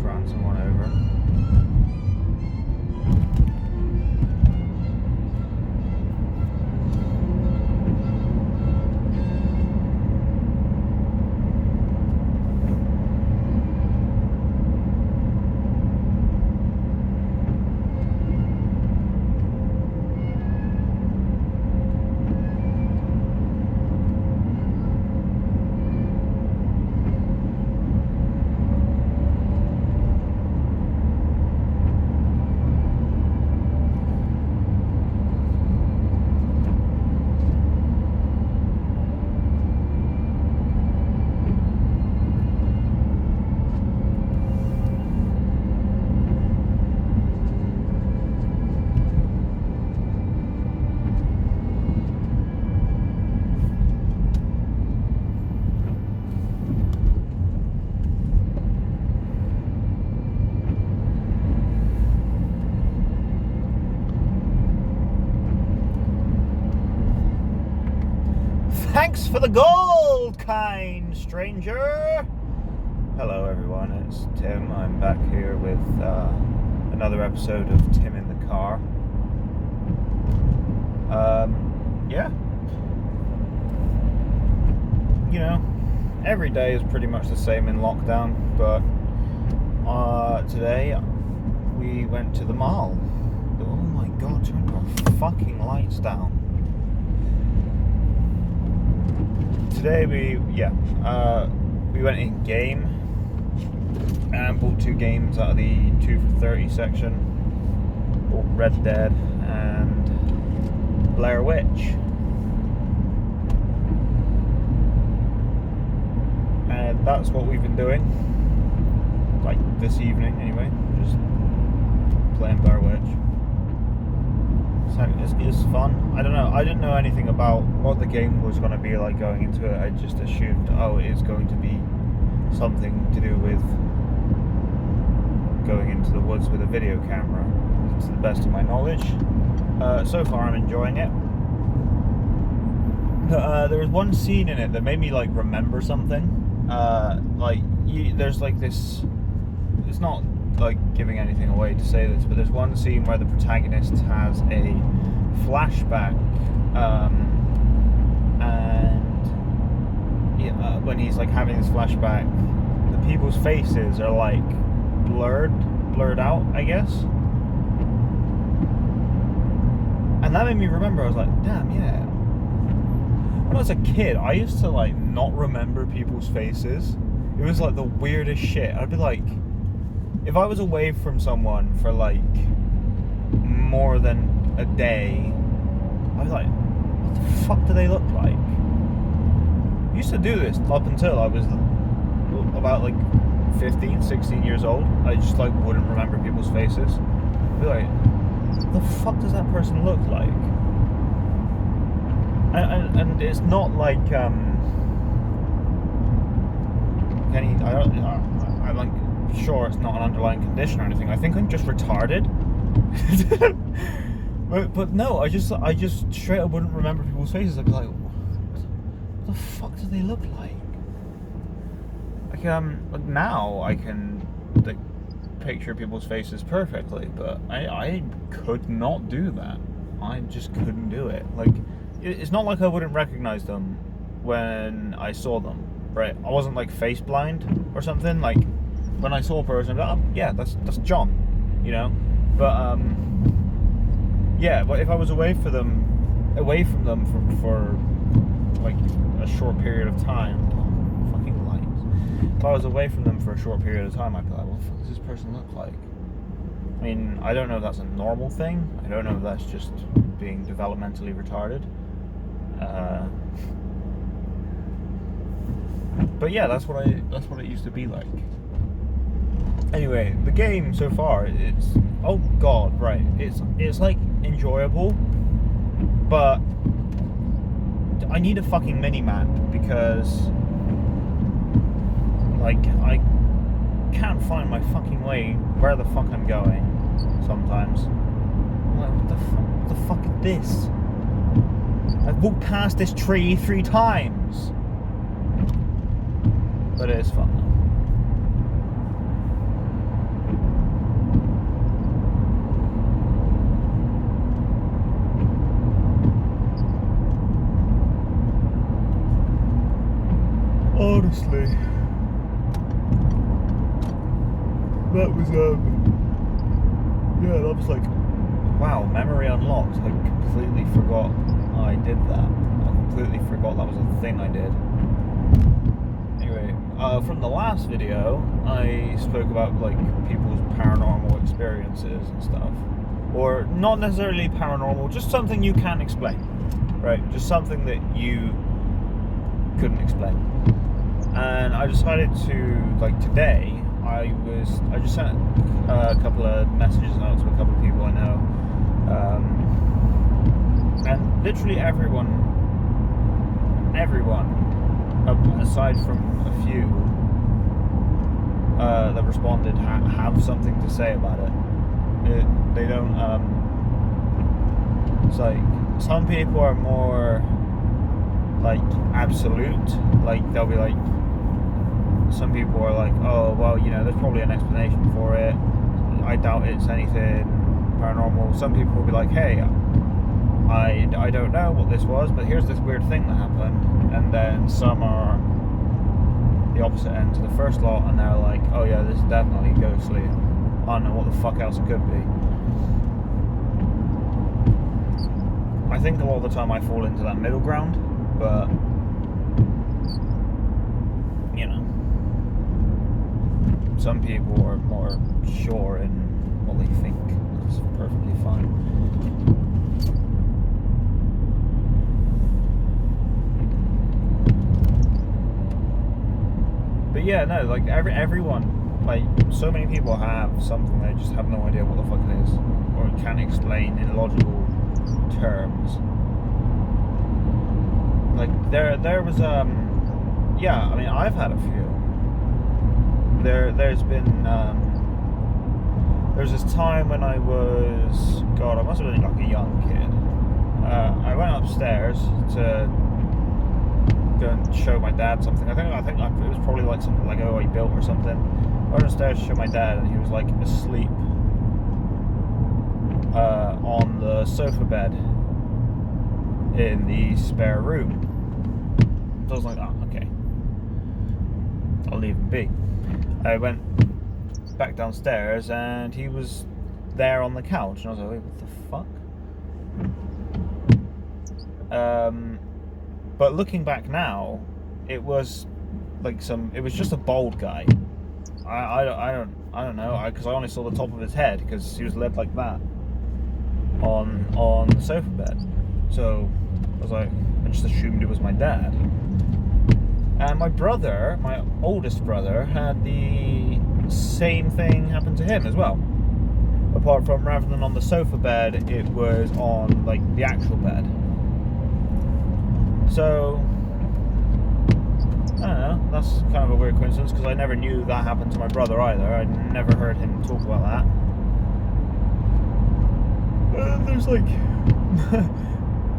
ran someone over. Thanks for the gold, kind stranger. Hello everyone, it's Tim. I'm back here with another episode of Tim in the Car. Yeah. You know, every day is pretty much the same in lockdown, but today we went to the mall. Oh my god, turn your fucking lights down. Today we went in game and bought 2 games out of the 2 for 30 section. Bought Red Dead and Blair Witch. And that's what we've been doing. Like this evening anyway. Just playing Blair Witch. It's fun. I don't know. I didn't know anything about what the game was going to be like going into it. I just assumed, it's going to be something to do with going into the woods with a video camera. To the best of my knowledge. So far, I'm enjoying it. There was one scene in it that made me like remember something. There's like this. It's not like giving anything away to say this, but there's one scene where the protagonist has a flashback, and when he's like having this flashback, the people's faces are like blurred out, I guess. And that made me remember. I was like, damn, yeah. When I was a kid, I used to like not remember people's faces. It was like the weirdest shit. I'd be like, if I was away from someone for like more than a day, I was like, what the fuck do they look like? I used to do this up until I was about like 15, 16 years old. I just like wouldn't remember people's faces. I'd be like, what the fuck does that person look like? And it's not like I'm like sure it's not an underlying condition or anything. I think I'm just retarded. but no, I just straight up wouldn't remember people's faces. I'd be like, what the fuck do they look like? Like now I can like picture people's faces perfectly, but I could not do that. I just couldn't do it. Like, it's not like I wouldn't recognize them when I saw them, right? I wasn't like face blind or something. Like when I saw a person, I'd be like, oh yeah, that's John, you know. But yeah. But if I was away from them for like a short period of time, fucking lights. If I was away from them for a short period of time, I'd be like, what the fuck does this person look like? I mean, I don't know if that's a normal thing. I don't know if that's just being developmentally retarded. But yeah, that's what it used to be like. Anyway, the game so far, it's oh god, right? It's like enjoyable, but I need a fucking mini map because like I can't find my fucking way where the fuck I'm going sometimes. Like, what the fuck is this? I've walked past this tree 3 times. But it is fun honestly, that was yeah, that was like, wow, memory unlocked. I completely forgot I did that. I completely forgot that was a thing I did. Anyway, from the last video, I spoke about like people's paranormal experiences and stuff. Or not necessarily paranormal, just something you can't explain. Right? Just something that you couldn't explain. And I decided to, like today, I just sent a couple of messages out to a couple of people I know. And literally everyone, aside from a few that responded, have something to say about it. They don't, it's like, some people are more, like, absolute. Like, they'll be like, some people are like, oh, well, you know, there's probably an explanation for it. I doubt it's anything paranormal. Some people will be like, hey, I don't know what this was, but here's this weird thing that happened. And then some are the opposite end to the first lot, and they're like, oh yeah, this is definitely ghostly. I don't know what the fuck else it could be. I think a lot of the time I fall into that middle ground, but you know, some people are more sure in what they think. That's perfectly fine. But yeah, no, like everyone, like so many people have something they just have no idea what the fuck it is, or can't explain in logical terms. Like there was yeah, I mean, I've had a few. There's been there's this time when I was, God, I must have been like a young kid. I went upstairs to go and show my dad something. I think it was probably like something Lego I built or something. I went upstairs to show my dad, and he was like asleep on the sofa bed in the spare room. So I was like, oh, okay, I'll leave him be. I went back downstairs, and he was there on the couch, and I was like, wait, what the fuck? But looking back now, it was like it was just a bald guy. I don't know, because I only saw the top of his head, because he was led like that on the sofa bed. So I was like, I just assumed it was my dad. And my brother, my oldest brother, had the same thing happen to him as well. Apart from, rather than on the sofa bed, it was on like the actual bed. So I don't know, that's kind of a weird coincidence, because I never knew that happened to my brother either. I never heard him talk about that.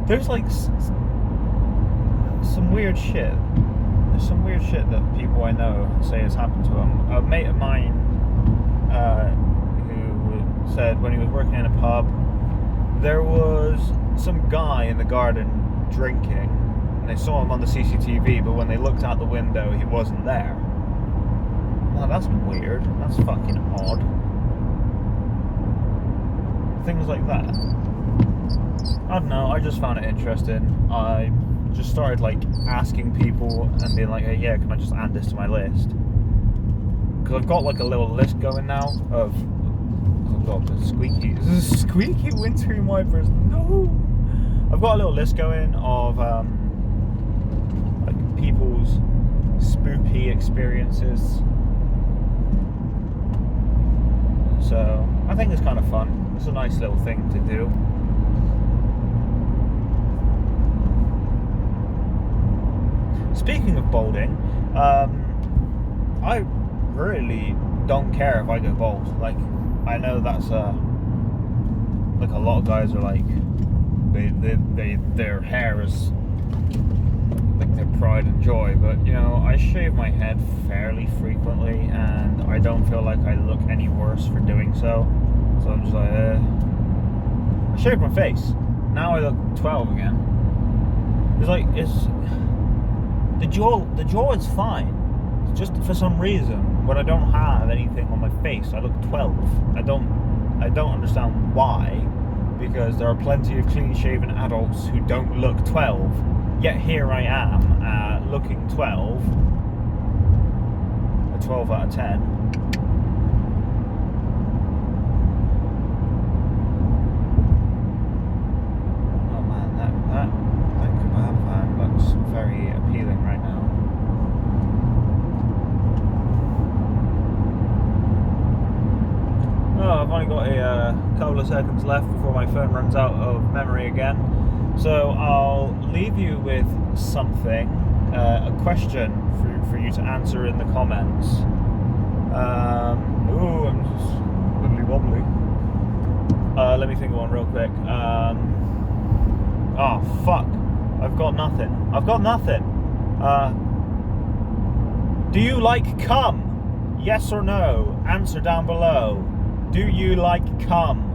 There's like some weird shit. There's some weird shit that people I know say has happened to them. A mate of mine who said when he was working in a pub, there was some guy in the garden drinking, and they saw him on the CCTV, but when they looked out the window, he wasn't there. Well, that's weird. That's fucking odd. Things like that. I don't know, I just found it interesting. I just started like asking people and being like, hey, yeah, can I just add this to my list? Because I've got like a little list going now of, oh god, the squeaky windscreen wipers. No! I've got a little list going of like people's spoopy experiences. So I think it's kind of fun. It's a nice little thing to do. Speaking of balding, I really don't care if I go bald. Like, I know that's like a lot of guys are like, their hair is like their pride and joy, but you know, I shave my head fairly frequently, and I don't feel like I look any worse for doing so. So I'm just like, I shaved my face. Now I look 12 again. It's like, the jaw is fine. It's just for some reason when I don't have anything on my face, I look 12. I don't understand why, because there are plenty of clean-shaven adults who don't look 12. Yet here I am, looking 12. A 12 out of 10. Very appealing right now. Oh, I've only got a couple of seconds left before my phone runs out of memory again. So I'll leave you with something, a question for you to answer in the comments. Ooh, I'm just wibbly wobbly. Let me think of one real quick. Oh, fuck. I've got nothing. Do you like cum? Yes or no? Answer down below. Do you like cum?